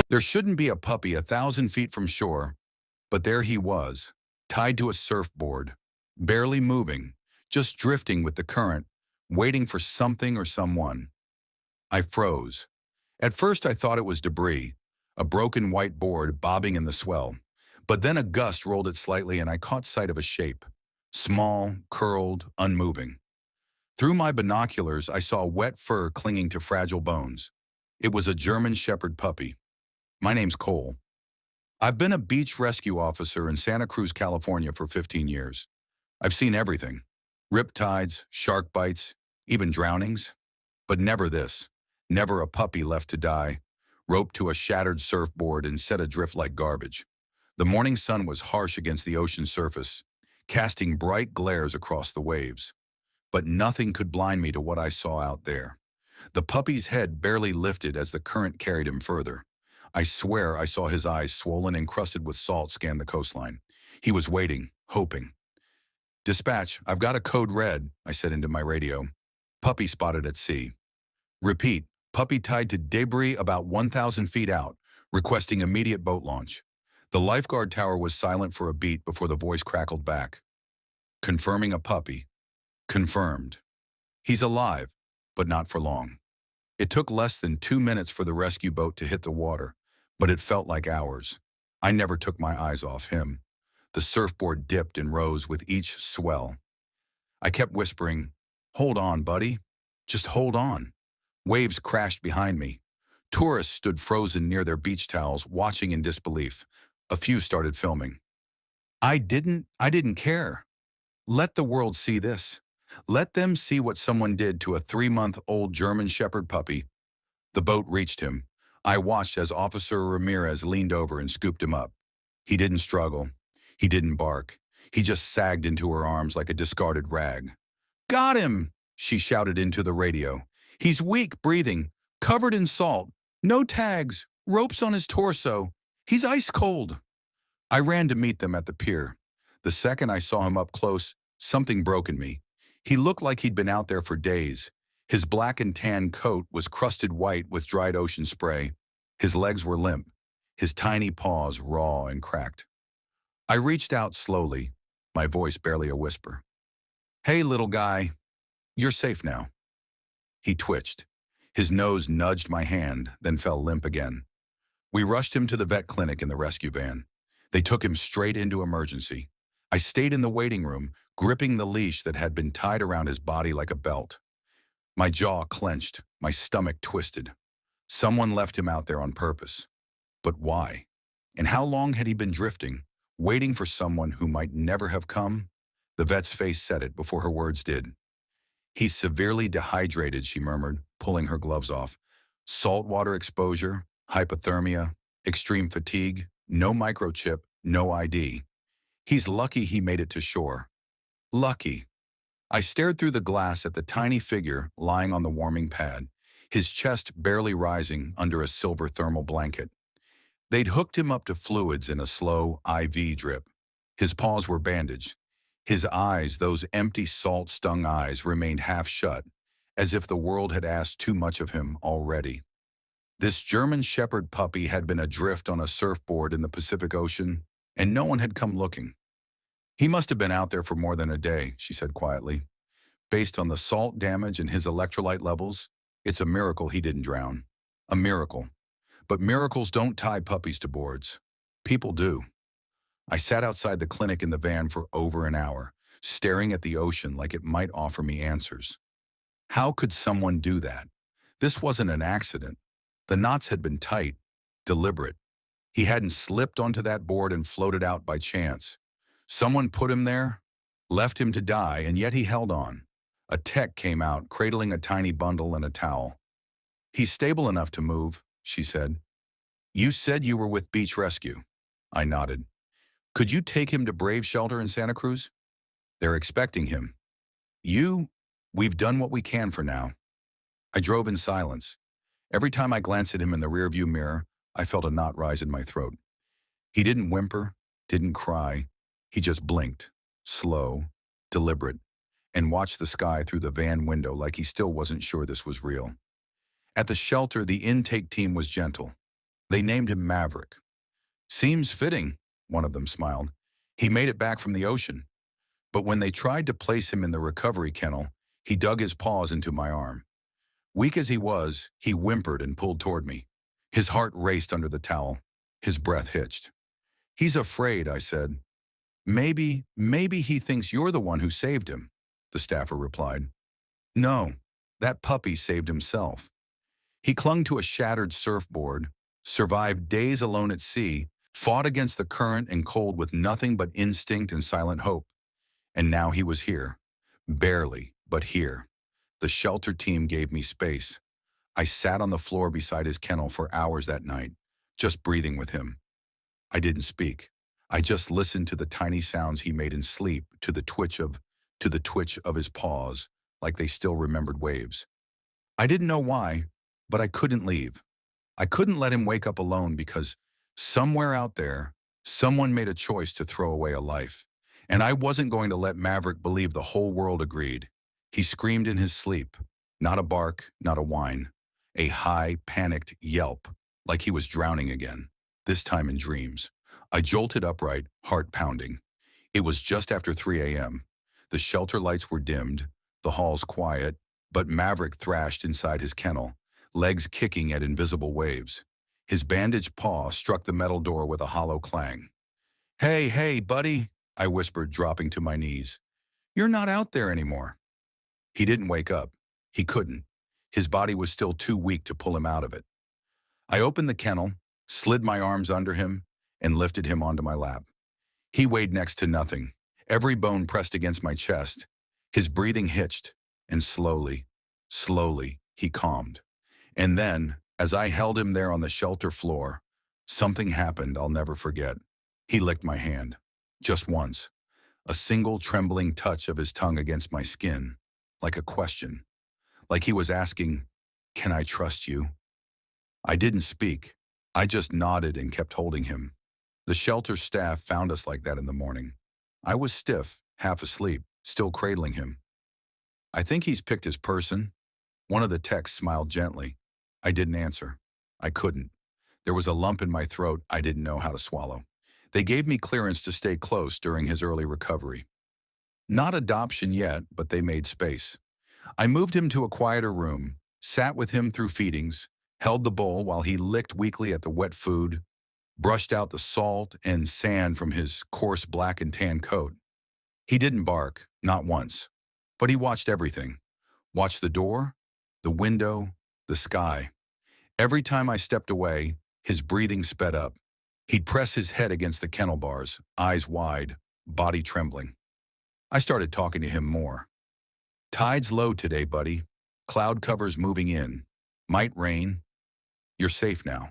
There shouldn't be a puppy 1,000 feet from shore, but there he was, tied to a surfboard, barely moving, just drifting with the current, waiting for something or someone. I froze. At first I thought it was debris, a broken white board bobbing in the swell. But then a gust rolled it slightly and I caught sight of a shape. Small, curled, unmoving. Through my binoculars, I saw wet fur clinging to fragile bones. It was a German Shepherd puppy. My name's Cole. I've been a beach rescue officer in Santa Cruz, California for 15 years. I've seen everything. Riptides, shark bites, even drownings. But never this. Never a puppy left to die, roped to a shattered surfboard and set adrift like garbage. The morning sun was harsh against the ocean surface, casting bright glares across the waves. But nothing could blind me to what I saw out there. The puppy's head barely lifted as the current carried him further. I swear I saw his eyes swollen and crusted with salt scan the coastline. He was waiting, hoping. "Dispatch, I've got a code red," I said into my radio. "Puppy spotted at sea." "Repeat, puppy tied to debris about 1,000 feet out, requesting immediate boat launch." The lifeguard tower was silent for a beat before the voice crackled back. "Confirming a puppy. Confirmed. He's alive, but not for long." It took less than 2 minutes for the rescue boat to hit the water, but it felt like hours. I never took my eyes off him. The surfboard dipped and rose with each swell. I kept whispering, "Hold on, buddy. Just hold on." Waves crashed behind me. Tourists stood frozen near their beach towels, watching in disbelief. A few started filming. I didn't care. Let the world see this. Let them see what someone did to a 3-month-old German Shepherd puppy. The boat reached him. I watched as Officer Ramirez leaned over and scooped him up. He didn't struggle. He didn't bark. He just sagged into her arms like a discarded rag. "Got him!" she shouted into the radio. "He's weak breathing, covered in salt, no tags, ropes on his torso. He's ice cold." I ran to meet them at the pier. The second I saw him up close, something broke in me. He looked like he'd been out there for days. His black and tan coat was crusted white with dried ocean spray. His legs were limp, his tiny paws raw and cracked. I reached out slowly, my voice barely a whisper. "Hey, little guy, you're safe now." He twitched. His nose nudged my hand, then fell limp again. We rushed him to the vet clinic in the rescue van. They took him straight into emergency. I stayed in the waiting room, gripping the leash that had been tied around his body like a belt. My jaw clenched, my stomach twisted. Someone left him out there on purpose. But why? And how long had he been drifting, waiting for someone who might never have come? The vet's face said it before her words did. "He's severely dehydrated," she murmured, pulling her gloves off. "Saltwater exposure, hypothermia, extreme fatigue, no microchip, no ID. He's lucky he made it to shore." Lucky. I stared through the glass at the tiny figure lying on the warming pad, his chest barely rising under a silver thermal blanket. They'd hooked him up to fluids in a slow IV drip. His paws were bandaged. His eyes, those empty salt-stung eyes, remained half shut, as if the world had asked too much of him already. This German Shepherd puppy had been adrift on a surfboard in the Pacific Ocean, and no one had come looking. "He must have been out there for more than a day," she said quietly. "Based on the salt damage and his electrolyte levels, it's a miracle he didn't drown. A miracle. But miracles don't tie puppies to boards. People do." I sat outside the clinic in the van for over an hour, staring at the ocean like it might offer me answers. How could someone do that? This wasn't an accident. The knots had been tight, deliberate. He hadn't slipped onto that board and floated out by chance. Someone put him there, left him to die, and yet he held on. A tech came out, cradling a tiny bundle and a towel. "He's stable enough to move," she said. "You said you were with Beach Rescue." I nodded. "Could you take him to Brave Shelter in Santa Cruz?" "They're expecting him." We've done what we can for now." I drove in silence. Every time I glanced at him in the rearview mirror, I felt a knot rise in my throat. He didn't whimper, didn't cry. He just blinked, slow, deliberate, and watched the sky through the van window like he still wasn't sure this was real. At the shelter, the intake team was gentle. They named him Maverick. Seems fitting, one of them smiled. He made it back from the ocean. But when they tried to place him in the recovery kennel, he dug his paws into my arm. Weak as he was, he whimpered and pulled toward me. His heart raced under the towel. His breath hitched. He's afraid, I said. Maybe he thinks you're the one who saved him, the staffer replied. No, that puppy saved himself. He clung to a shattered surfboard, survived days alone at sea, fought against the current and cold with nothing but instinct and silent hope. And now he was here. Barely, but here. The shelter team gave me space. I sat on the floor beside his kennel for hours that night, just breathing with him. I didn't speak. I just listened to the tiny sounds he made in sleep, to the twitch of his paws, like they still remembered waves. I didn't know why, but I couldn't leave. I couldn't let him wake up alone because somewhere out there, someone made a choice to throw away a life. And I wasn't going to let Maverick believe the whole world agreed. He screamed in his sleep, not a bark, not a whine, a high, panicked yelp, like he was drowning again, this time in dreams. I jolted upright, heart pounding. It was just after 3 a.m. The shelter lights were dimmed, the halls quiet, but Maverick thrashed inside his kennel, legs kicking at invisible waves. His bandaged paw struck the metal door with a hollow clang. Hey, buddy, I whispered, dropping to my knees. You're not out there anymore. He didn't wake up. He couldn't. His body was still too weak to pull him out of it. I opened the kennel, slid my arms under him, and lifted him onto my lap. He weighed next to nothing, every bone pressed against my chest. His breathing hitched, and slowly, he calmed. And then, as I held him there on the shelter floor, something happened I'll never forget. He licked my hand, just once, a single trembling touch of his tongue against my skin, like a question, like he was asking, "Can I trust you?" I didn't speak. I just nodded and kept holding him. The shelter staff found us like that in the morning. I was stiff, half asleep, still cradling him. I think he's picked his person. One of the techs smiled gently. I didn't answer. I couldn't. There was a lump in my throat I didn't know how to swallow. They gave me clearance to stay close during his early recovery. Not adoption yet, but they made space. I moved him to a quieter room, sat with him through feedings, held the bowl while he licked weakly at the wet food, brushed out the salt and sand from his coarse black and tan coat. He didn't bark, not once, but he watched everything. Watched the door, the window, the sky. Every time I stepped away, his breathing sped up. He'd press his head against the kennel bars, eyes wide, body trembling. I started talking to him more. Tide's low today, buddy. Cloud cover's moving in. Might rain. You're safe now.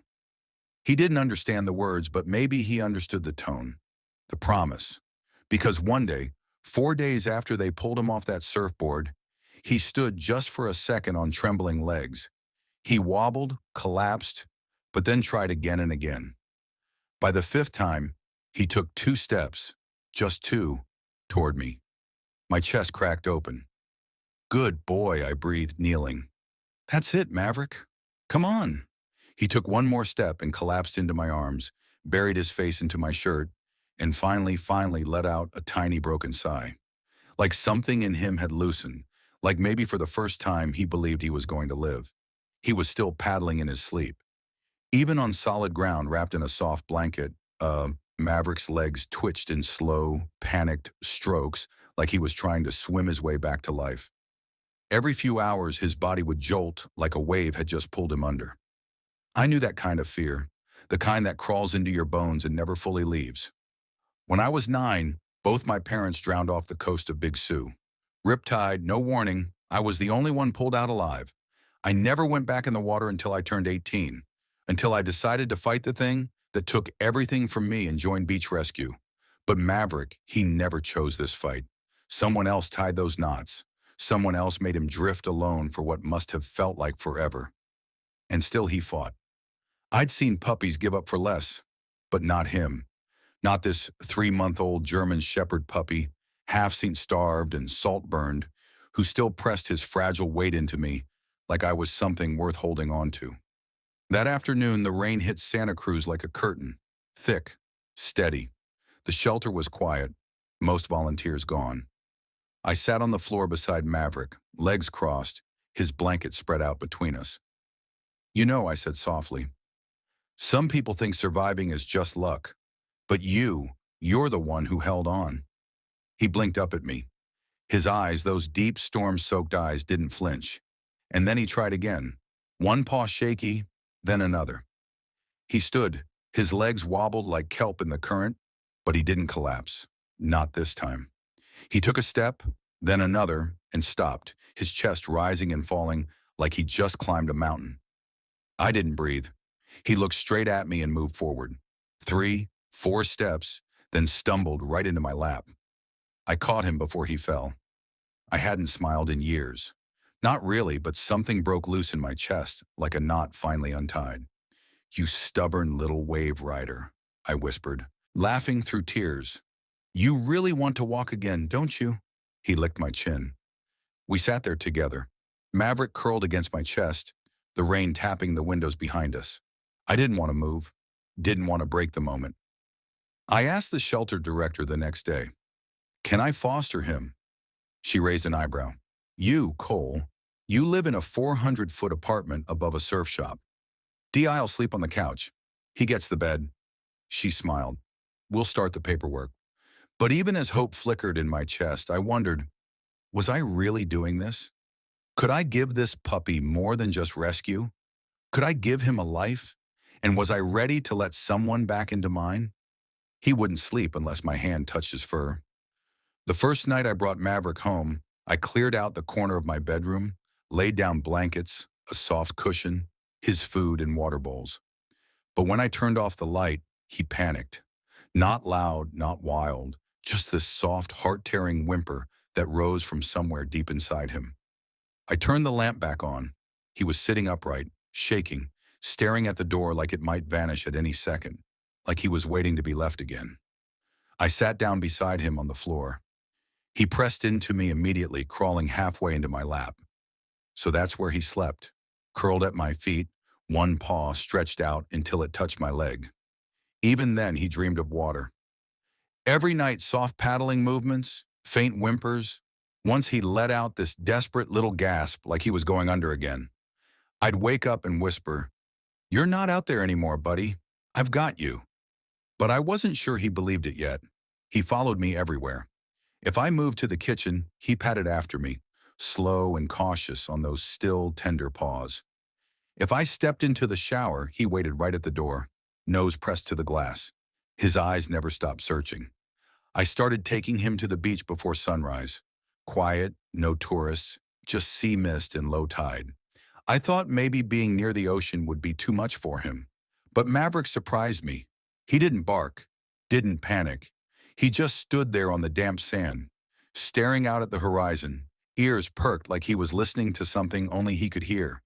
He didn't understand the words, but maybe he understood the tone, the promise. Because one day, 4 days after they pulled him off that surfboard, he stood just for a second on trembling legs. He wobbled, collapsed, but then tried again and again. By the 5th time, he took 2 steps, just 2, toward me. My chest cracked open. Good boy, I breathed, kneeling. That's it, Maverick. Come on. He took 1 more step and collapsed into my arms, buried his face into my shirt, and finally let out a tiny broken sigh. Like something in him had loosened, like maybe for the first time he believed he was going to live. He was still paddling in his sleep. Even on solid ground wrapped in a soft blanket, Maverick's legs twitched in slow, panicked strokes like he was trying to swim his way back to life. Every few hours, his body would jolt like a wave had just pulled him under. I knew that kind of fear, the kind that crawls into your bones and never fully leaves. When I was 9, both my parents drowned off the coast of Big Sioux. Riptide, no warning, I was the only one pulled out alive. I never went back in the water until I turned 18, until I decided to fight the thing that took everything from me and joined beach rescue. But Maverick, he never chose this fight. Someone else tied those knots. Someone else made him drift alone for what must have felt like forever. And still he fought. I'd seen puppies give up for less, but not him. Not this 3-month-old German Shepherd puppy, half-seen starved and salt-burned, who still pressed his fragile weight into me like I was something worth holding on to. That afternoon, the rain hit Santa Cruz like a curtain. Thick, steady. The shelter was quiet, most volunteers gone. I sat on the floor beside Maverick, legs crossed, his blanket spread out between us. You know, I said softly, some people think surviving is just luck. But you're the one who held on. He blinked up at me. His eyes, those deep storm-soaked eyes, didn't flinch. And then he tried again. One paw shaky, then another. He stood. His legs wobbled like kelp in the current, but he didn't collapse. Not this time. He took a step, then another, and stopped, his chest rising and falling like he just climbed a mountain. I didn't breathe. He looked straight at me and moved forward. 3, 4 steps, then stumbled right into my lap. I caught him before he fell. I hadn't smiled in years. Not really, but something broke loose in my chest, like a knot finally untied. You stubborn little wave rider, I whispered, laughing through tears. You really want to walk again, don't you? He licked my chin. We sat there together. Maverick curled against my chest, the rain tapping the windows behind us. I didn't want to move, didn't want to break the moment. I asked the shelter director the next day, can I foster him? She raised an eyebrow. You, Cole, you live in a 400-foot apartment above a surf shop. I'll sleep on the couch. He gets the bed. She smiled. We'll start the paperwork. But even as hope flickered in my chest, I wondered, was I really doing this? Could I give this puppy more than just rescue? Could I give him a life? And was I ready to let someone back into mine? He wouldn't sleep unless my hand touched his fur. The first night I brought Maverick home, I cleared out the corner of my bedroom, laid down blankets, a soft cushion, his food and water bowls. But when I turned off the light, he panicked. Not loud, not wild, just this soft, heart-tearing whimper that rose from somewhere deep inside him. I turned the lamp back on. He was sitting upright, shaking, staring at the door like it might vanish at any second, like he was waiting to be left again. I sat down beside him on the floor. He pressed into me immediately, crawling halfway into my lap. So that's where he slept, curled at my feet, one paw stretched out until it touched my leg. Even then, he dreamed of water. Every night, soft paddling movements, faint whimpers. Once he let out this desperate little gasp like he was going under again. I'd wake up and whisper, "You're not out there anymore, buddy. I've got you." But I wasn't sure he believed it yet. He followed me everywhere. If I moved to the kitchen, he padded after me, slow and cautious on those still, tender paws. If I stepped into the shower, he waited right at the door, nose pressed to the glass. His eyes never stopped searching. I started taking him to the beach before sunrise. Quiet, no tourists, just sea mist and low tide. I thought maybe being near the ocean would be too much for him. But Maverick surprised me. He didn't bark, didn't panic. He just stood there on the damp sand, staring out at the horizon, ears perked like he was listening to something only he could hear.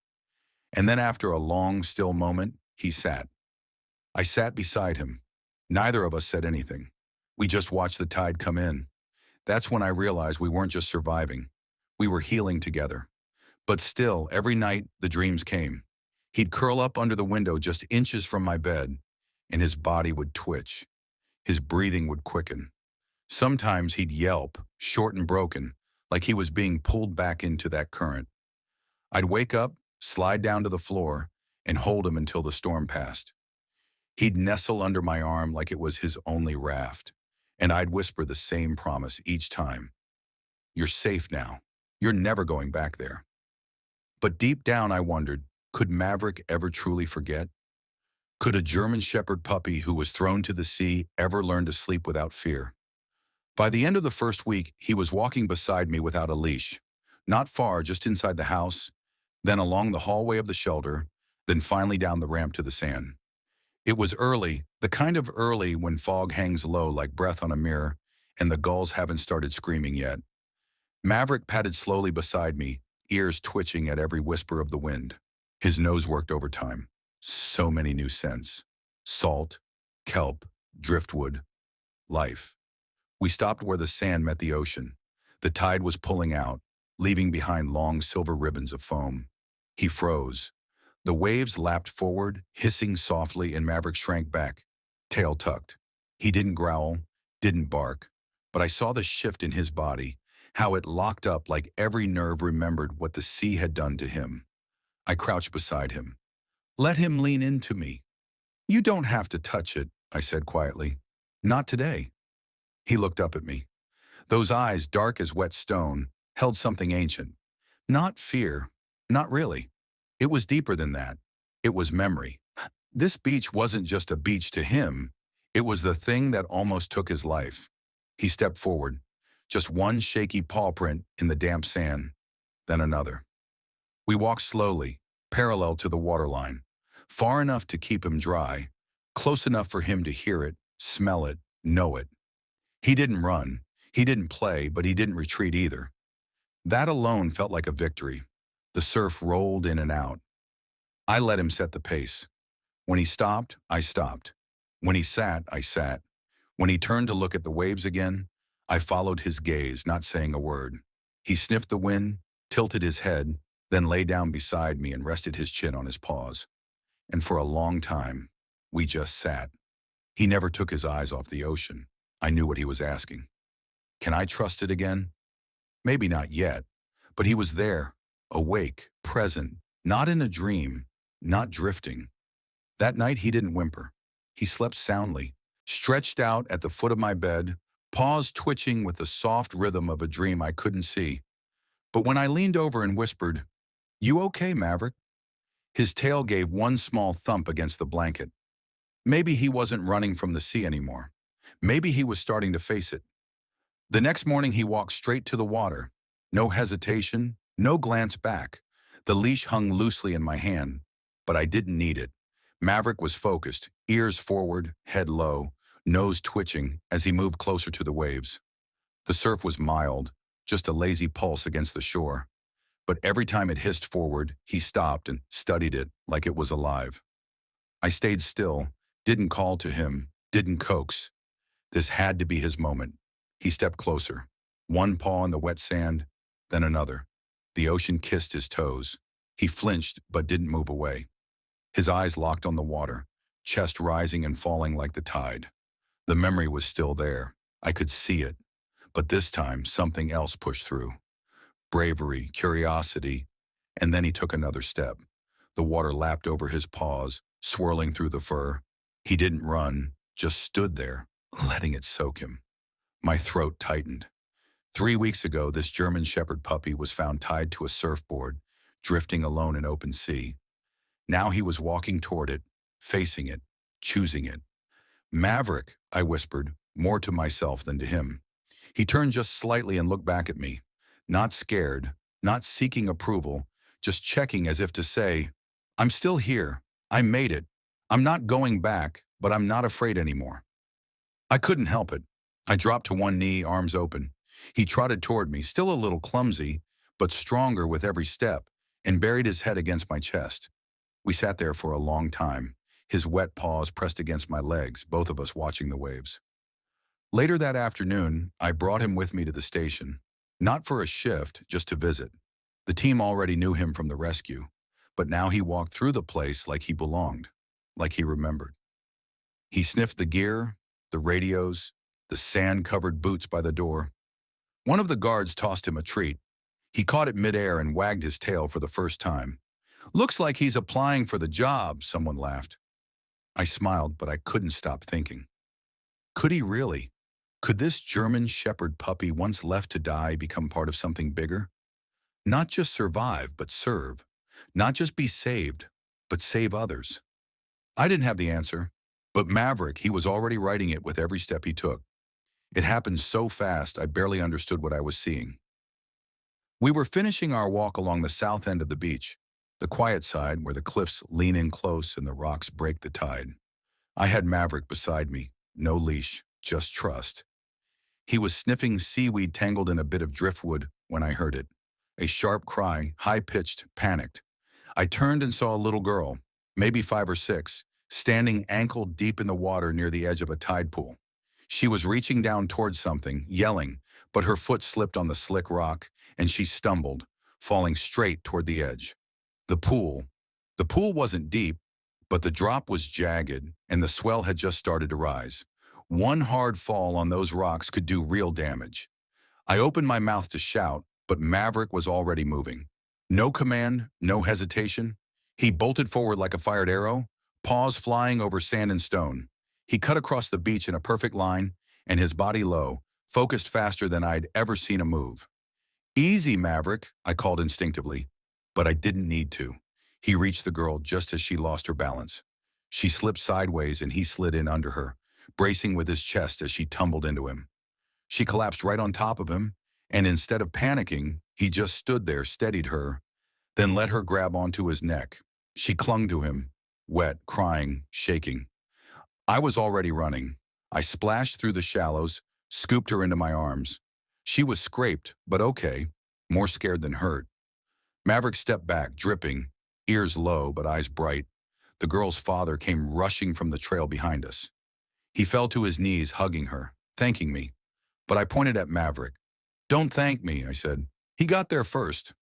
And then after a long, still moment, he sat. I sat beside him. Neither of us said anything. We just watched the tide come in. That's when I realized we weren't just surviving. We were healing together. But still, every night, the dreams came. He'd curl up under the window just inches from my bed, and his body would twitch. His breathing would quicken. Sometimes he'd yelp, short and broken, like he was being pulled back into that current. I'd wake up, slide down to the floor, and hold him until the storm passed. He'd nestle under my arm like it was his only raft, and I'd whisper the same promise each time. You're safe now. You're never going back there. But deep down I wondered, could Maverick ever truly forget? Could a German Shepherd puppy who was thrown to the sea ever learn to sleep without fear? By the end of the first week, he was walking beside me without a leash. Not far, just inside the house, then along the hallway of the shelter, then finally down the ramp to the sand. It was early, the kind of early when fog hangs low like breath on a mirror, and the gulls haven't started screaming yet. Maverick padded slowly beside me, ears twitching at every whisper of the wind. His nose worked overtime. So many new scents. Salt, kelp, driftwood, life. We stopped where the sand met the ocean. The tide was pulling out, leaving behind long silver ribbons of foam. He froze. The waves lapped forward, hissing softly, and Maverick shrank back, tail tucked. He didn't growl, didn't bark, but I saw the shift in his body, how it locked up like every nerve remembered what the sea had done to him. I crouched beside him. Let him lean into me. You don't have to touch it, I said quietly. Not today. He looked up at me. Those eyes, dark as wet stone, held something ancient. Not fear, not really. It was deeper than that. It was memory. This beach wasn't just a beach to him. It was the thing that almost took his life. He stepped forward, just one shaky paw print in the damp sand, then another. We walked slowly, parallel to the waterline, far enough to keep him dry, close enough for him to hear it, smell it, know it. He didn't run, he didn't play, but he didn't retreat either. That alone felt like a victory. The surf rolled in and out. I let him set the pace. When he stopped, I stopped. When he sat, I sat. When he turned to look at the waves again, I followed his gaze, not saying a word. He sniffed the wind, tilted his head, then lay down beside me and rested his chin on his paws. And for a long time, we just sat. He never took his eyes off the ocean. I knew what he was asking. Can I trust it again? Maybe not yet, but he was there, awake, present, not in a dream, not drifting. That night he didn't whimper. He slept soundly, stretched out at the foot of my bed, paws twitching with the soft rhythm of a dream I couldn't see. But when I leaned over and whispered, "You okay, Maverick?" His tail gave one small thump against the blanket. Maybe he wasn't running from the sea anymore. Maybe he was starting to face it. The next morning he walked straight to the water. No hesitation, no glance back. The leash hung loosely in my hand, but I didn't need it. Maverick was focused, ears forward, head low, nose twitching as he moved closer to the waves. The surf was mild, just a lazy pulse against the shore. But every time it hissed forward, he stopped and studied it like it was alive. I stayed still, didn't call to him, didn't coax. This had to be his moment. He stepped closer, one paw in the wet sand, then another. The ocean kissed his toes. He flinched but didn't move away. His eyes locked on the water, chest rising and falling like the tide. The memory was still there. I could see it. But this time, something else pushed through. Bravery, curiosity, and then he took another step. The water lapped over his paws, swirling through the fur. He didn't run, just stood there, letting it soak him. My throat tightened. 3 weeks ago, this German Shepherd puppy was found tied to a surfboard, drifting alone in open sea. Now he was walking toward it, facing it, choosing it. "Maverick," I whispered, more to myself than to him. He turned just slightly and looked back at me, not scared, not seeking approval, just checking as if to say, "I'm still here. I made it. I'm not going back, but I'm not afraid anymore." I couldn't help it. I dropped to one knee, arms open. He trotted toward me, still a little clumsy, but stronger with every step, and buried his head against my chest. We sat there for a long time, his wet paws pressed against my legs, both of us watching the waves. Later that afternoon, I brought him with me to the station, not for a shift, just to visit. The team already knew him from the rescue, but now he walked through the place like he belonged, like he remembered. He sniffed the gear, the radios, the sand-covered boots by the door. One of the guards tossed him a treat. He caught it midair and wagged his tail for the first time. "Looks like he's applying for the job," someone laughed. I smiled, but I couldn't stop thinking. Could he really? Could this German Shepherd puppy once left to die become part of something bigger? Not just survive, but serve. Not just be saved, but save others. I didn't have the answer, but Maverick, he was already writing it with every step he took. It happened so fast, I barely understood what I was seeing. We were finishing our walk along the south end of the beach, the quiet side where the cliffs lean in close and the rocks break the tide. I had Maverick beside me, no leash, just trust. He was sniffing seaweed tangled in a bit of driftwood when I heard it. A sharp cry, high-pitched, panicked. I turned and saw a little girl, maybe 5 or 6, standing ankle-deep in the water near the edge of a tide pool. She was reaching down towards something, yelling, but her foot slipped on the slick rock, and she stumbled, falling straight toward the edge. The pool, The pool wasn't deep, but the drop was jagged and the swell had just started to rise. One hard fall on those rocks could do real damage. I opened my mouth to shout, but Maverick was already moving. No command, no hesitation. He bolted forward like a fired arrow, paws flying over sand and stone. He cut across the beach in a perfect line, and his body low, focused faster than I'd ever seen him move. Easy, Maverick, I called instinctively, but I didn't need to. He reached the girl just as she lost her balance. She slipped sideways and he slid in under her, bracing with his chest as she tumbled into him. She collapsed right on top of him, and instead of panicking, he just stood there, steadied her, then let her grab onto his neck. She clung to him, wet, crying, shaking. I was already running. I splashed through the shallows, scooped her into my arms. She was scraped, but okay, more scared than hurt. Maverick stepped back, dripping, ears low but eyes bright. The girl's father came rushing from the trail behind us. He fell to his knees, hugging her, thanking me. But I pointed at Maverick. "Don't thank me," I said. "He got there first."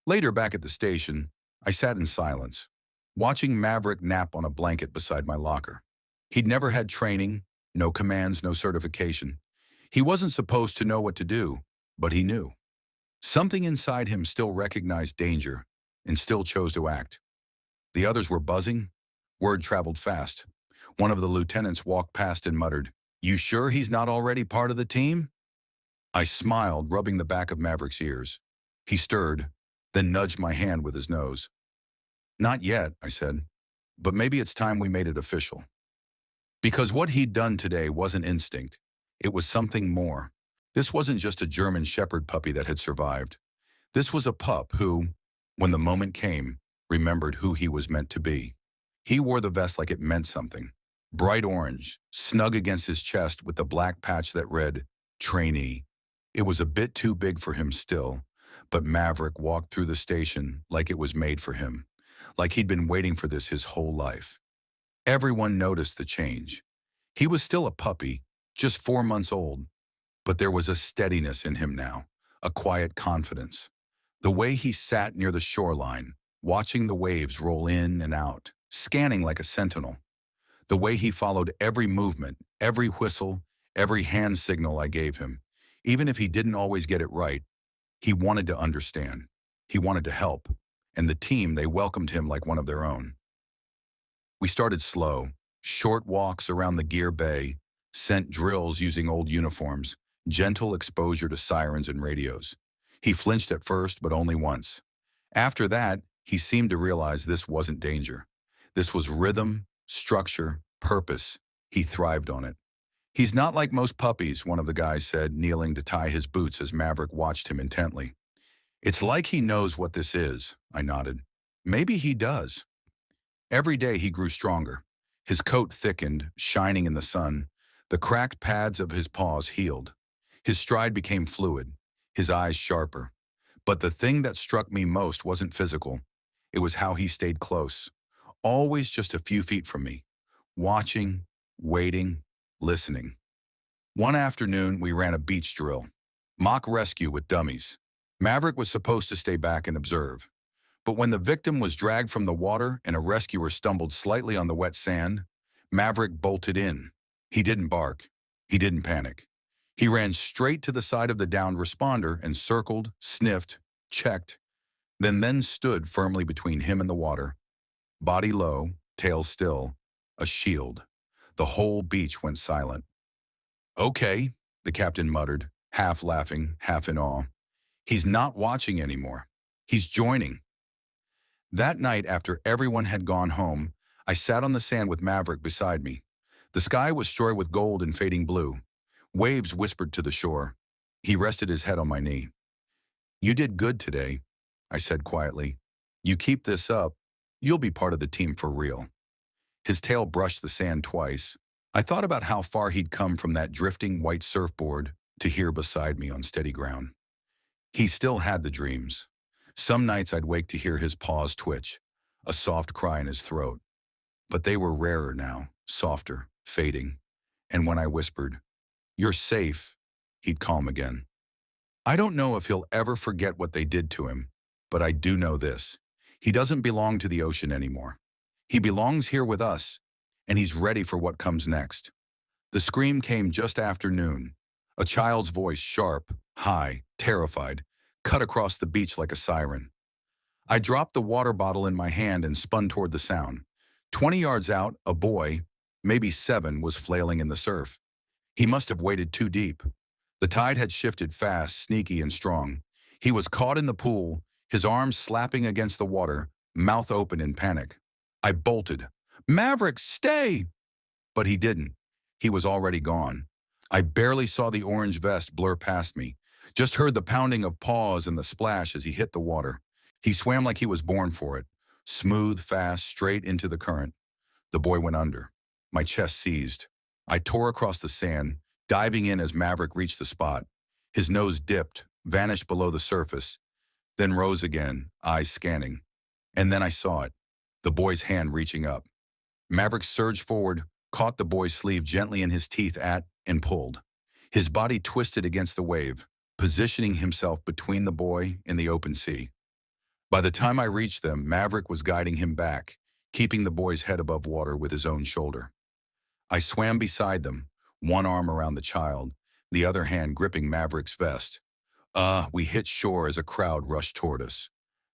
Later, back at the station, I sat in silence, watching Maverick nap on a blanket beside my locker. He'd never had training, no commands, no certification. He wasn't supposed to know what to do, but he knew. Something inside him still recognized danger and still chose to act. The others were buzzing. Word traveled fast. One of the lieutenants walked past and muttered, "You sure he's not already part of the team?" I smiled, rubbing the back of Maverick's ears. He stirred, then nudged my hand with his nose. "Not yet," I said, "but maybe it's time we made it official." Because what he'd done today wasn't instinct. It was something more. This wasn't just a German shepherd puppy that had survived. This was a pup who, when the moment came, remembered who he was meant to be. He wore the vest like it meant something. Bright orange, snug against his chest with the black patch that read, "Trainee." It was a bit too big for him still, but Maverick walked through the station like it was made for him, like he'd been waiting for this his whole life. Everyone noticed the change. He was still a puppy, just 4 months old, but there was a steadiness in him now, a quiet confidence. The way he sat near the shoreline, watching the waves roll in and out, scanning like a sentinel. The way he followed every movement, every whistle, every hand signal I gave him. Even if he didn't always get it right, he wanted to understand. He wanted to help. And the team, they welcomed him like one of their own. We started slow, short walks around the gear bay, scent drills using old uniforms, gentle exposure to sirens and radios. He flinched at first, but only once. After that, he seemed to realize this wasn't danger. This was rhythm, structure, purpose. He thrived on it. "He's not like most puppies," one of the guys said, kneeling to tie his boots as Maverick watched him intently. "It's like he knows what this is," I nodded. "Maybe he does." Every day he grew stronger. His coat thickened, shining in the sun. The cracked pads of his paws healed. His stride became fluid, his eyes sharper. But the thing that struck me most wasn't physical. It was how he stayed close, always just a few feet from me, watching, waiting, listening. One afternoon, we ran a beach drill, mock rescue with dummies. Maverick was supposed to stay back and observe. But when the victim was dragged from the water and a rescuer stumbled slightly on the wet sand, Maverick bolted in. He didn't bark. He didn't panic. He ran straight to the side of the downed responder and circled, sniffed, checked, then stood firmly between him and the water. Body low, tail still, a shield. The whole beach went silent. "Okay," the captain muttered, half laughing, half in awe. "He's not watching anymore. He's joining." That night, after everyone had gone home, I sat on the sand with Maverick beside me. The sky was strewn with gold and fading blue. Waves whispered to the shore. He rested his head on my knee. "You did good today," I said quietly. "You keep this up, you'll be part of the team for real." His tail brushed the sand twice. I thought about how far he'd come from that drifting white surfboard to here beside me on steady ground. He still had the dreams. Some nights I'd wake to hear his paws twitch, a soft cry in his throat. But they were rarer now, softer, fading. And when I whispered, "You're safe," he'd calm again. I don't know if he'll ever forget what they did to him, but I do know this. He doesn't belong to the ocean anymore. He belongs here with us, and he's ready for what comes next. The scream came just after noon. A child's voice, sharp, high, terrified, cut across the beach like a siren. I dropped the water bottle in my hand and spun toward the sound. 20 yards out, a boy, maybe 7, was flailing in the surf. He must have waded too deep. The tide had shifted fast, sneaky and strong. He was caught in the pool, his arms slapping against the water, mouth open in panic. I bolted. "Maverick, stay!" But he didn't. He was already gone. I barely saw the orange vest blur past me, just heard the pounding of paws and the splash as he hit the water. He swam like he was born for it, smooth, fast, straight into the current. The boy went under. My chest seized. I tore across the sand, diving in as Maverick reached the spot. His nose dipped, vanished below the surface, then rose again, eyes scanning. And then I saw it, the boy's hand reaching up. Maverick surged forward, caught the boy's sleeve gently in his teeth and pulled. His body twisted against the wave, positioning himself between the boy and the open sea. By the time I reached them, Maverick was guiding him back, keeping the boy's head above water with his own shoulder. I swam beside them, one arm around the child, the other hand gripping Maverick's vest. We hit shore as a crowd rushed toward us.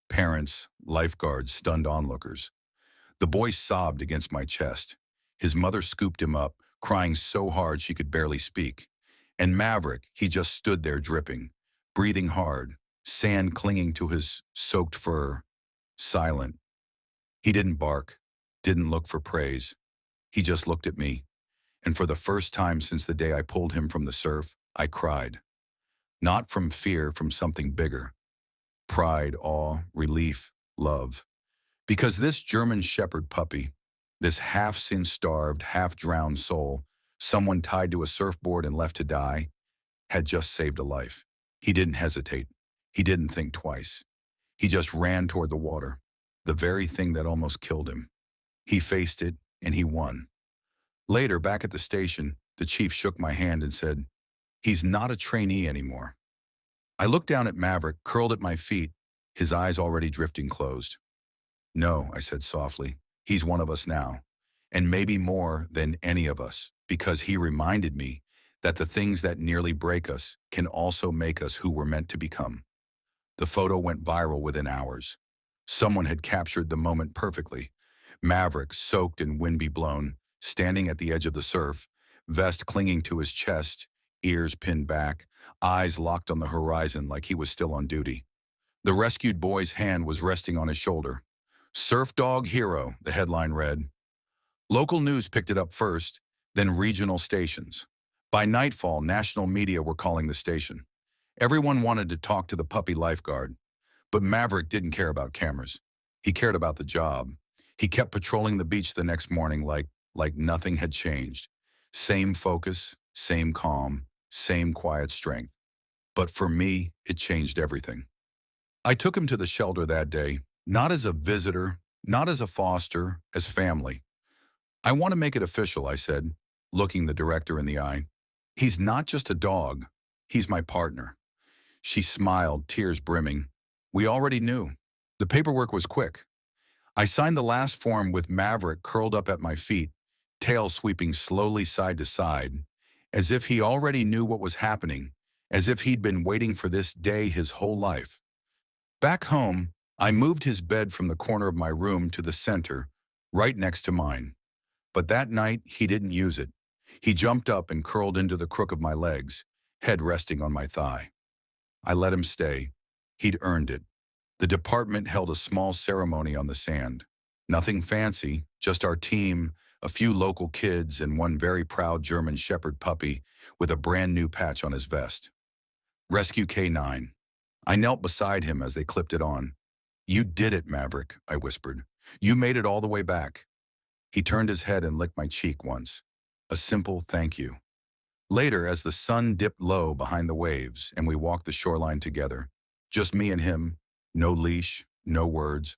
Parents, lifeguards, stunned onlookers. The boy sobbed against my chest. His mother scooped him up, crying so hard she could barely speak. And Maverick, he just stood there dripping, breathing hard, sand clinging to his soaked fur, silent. He didn't bark, didn't look for praise. He just looked at me, and for the first time since the day I pulled him from the surf, I cried. Not from fear, from something bigger. Pride, awe, relief, love. Because this German Shepherd puppy, this half-sin-starved, half-drowned soul, someone tied to a surfboard and left to die, had just saved a life. He didn't hesitate. He didn't think twice. He just ran toward the water, the very thing that almost killed him. He faced it, and he won. Later, back at the station, the chief shook my hand and said, "He's not a trainee anymore." I looked down at Maverick, curled at my feet, his eyes already drifting closed. "No," I said softly, "he's one of us now, and maybe more than any of us, because he reminded me that the things that nearly break us can also make us who we're meant to become." The photo went viral within hours. Someone had captured the moment perfectly. Maverick, soaked and wind-blown, standing at the edge of the surf, vest clinging to his chest, ears pinned back, eyes locked on the horizon like he was still on duty. The rescued boy's hand was resting on his shoulder. "Surf Dog Hero," the headline read. Local news picked it up first, then regional stations. By nightfall, national media were calling the station. Everyone wanted to talk to the puppy lifeguard, but Maverick didn't care about cameras. He cared about the job. He kept patrolling the beach the next morning like nothing had changed. Same focus, same calm, same quiet strength. But for me, it changed everything. I took him to the shelter that day, not as a visitor, not as a foster, as family. "I want to make it official," I said, looking the director in the eye. "He's not just a dog, he's my partner." She smiled, tears brimming. "We already knew." The paperwork was quick. I signed the last form with Maverick curled up at my feet, tail sweeping slowly side to side, as if he already knew what was happening, as if he'd been waiting for this day his whole life. Back home, I moved his bed from the corner of my room to the center, right next to mine. But that night, he didn't use it. He jumped up and curled into the crook of my legs, head resting on my thigh. I let him stay. He'd earned it. The department held a small ceremony on the sand. Nothing fancy, just our team, a few local kids, and one very proud German Shepherd puppy with a brand new patch on his vest. Rescue K9. I knelt beside him as they clipped it on. "You did it, Maverick," I whispered. "You made it all the way back." He turned his head and licked my cheek once. A simple thank you. Later, as the sun dipped low behind the waves and we walked the shoreline together, just me and him, no leash, no words,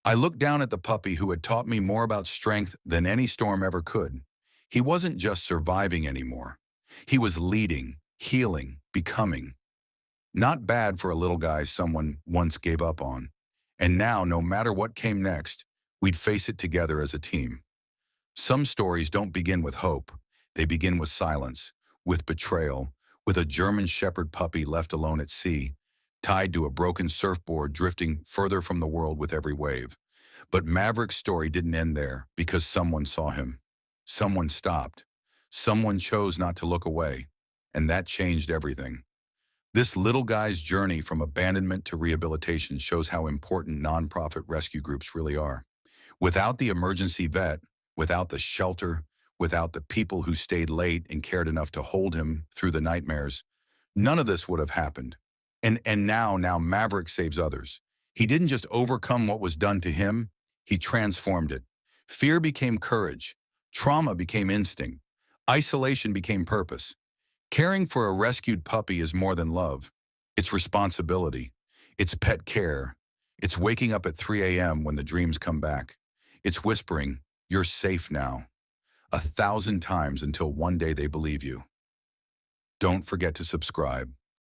I looked down at the puppy who had taught me more about strength than any storm ever could. He wasn't just surviving anymore. He was leading, healing, becoming. Not bad for a little guy someone once gave up on. And now, no matter what came next, we'd face it together as a team. Some stories don't begin with hope. They begin with silence, with betrayal, with a German shepherd puppy left alone at sea, tied to a broken surfboard drifting further from the world with every wave. But Maverick's story didn't end there because someone saw him. Someone stopped. Someone chose not to look away. And that changed everything. This little guy's journey from abandonment to rehabilitation shows how important nonprofit rescue groups really are. Without the emergency vet, without the shelter, without the people who stayed late and cared enough to hold him through the nightmares, none of this would have happened. And now Maverick saves others. He didn't just overcome what was done to him, he transformed it. Fear became courage. Trauma became instinct. Isolation became purpose. Caring for a rescued puppy is more than love. It's responsibility. It's pet care. It's waking up at 3 a.m. when the dreams come back. It's whispering, "You're safe now," 1,000 times until one day they believe you. Don't forget to subscribe.